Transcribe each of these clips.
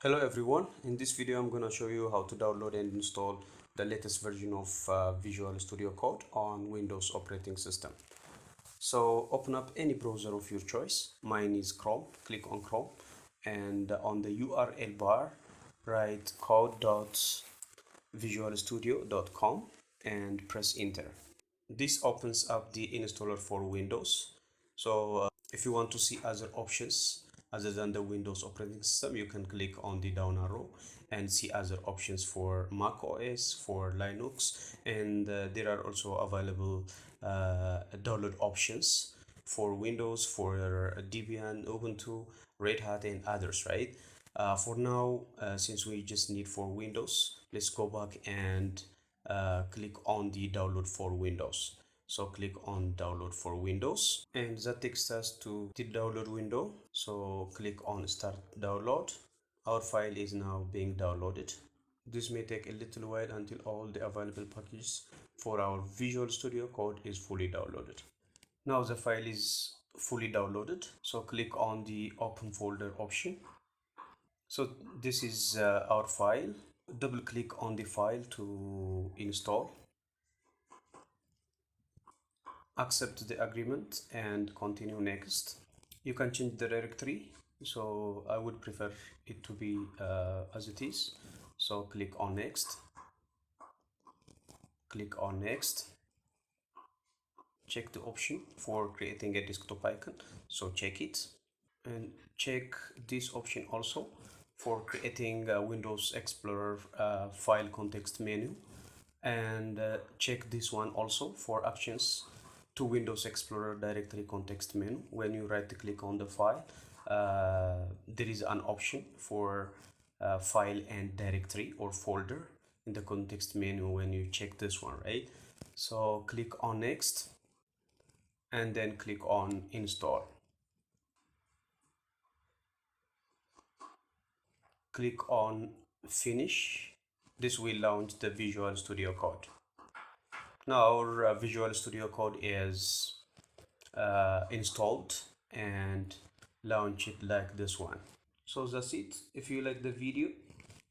Hello everyone, in this video I'm going to show you how to download and install the latest version of Visual Studio Code on Windows operating system. So open up any browser of your choice. Mine is Chrome. Click on Chrome and on the URL bar write code.visualstudio.com and press enter. This opens up the installer for Windows. So if you want to see other options other than the Windows operating system, you can click on the down arrow and see other options for macOS, for Linux, and there are also available download options for Windows, for Debian, Ubuntu, Red Hat, and others, right? For now, since we just need for Windows, let's go back and click on the download for Windows. So click on download for Windows and that takes us to the download window. So click on start download. Our file is now being downloaded. This may take a little while until all the available packages for our Visual Studio Code is fully downloaded. Now the file is fully downloaded. So click on the open folder option. So this is our file. Double click on the file to install. Accept the agreement and continue next. You can change the directory, so I would prefer it to be as it is. So click on next, click on next. Check the option for creating a desktop icon, so check it, and check this option also for creating a Windows Explorer file context menu, and check this one also for actions to Windows Explorer directory context menu. When you right click on the file, there is an option for file and directory or folder in the context menu when you check this one, right? So click on next and then click on install. Click on finish. This will launch the Visual Studio Code. Now our Visual Studio Code is installed and launch it like this one. So that's it. If you like the video,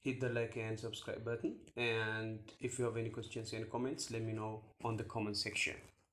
hit the like and subscribe button, and if you have any questions and comments, let me know on the comment section.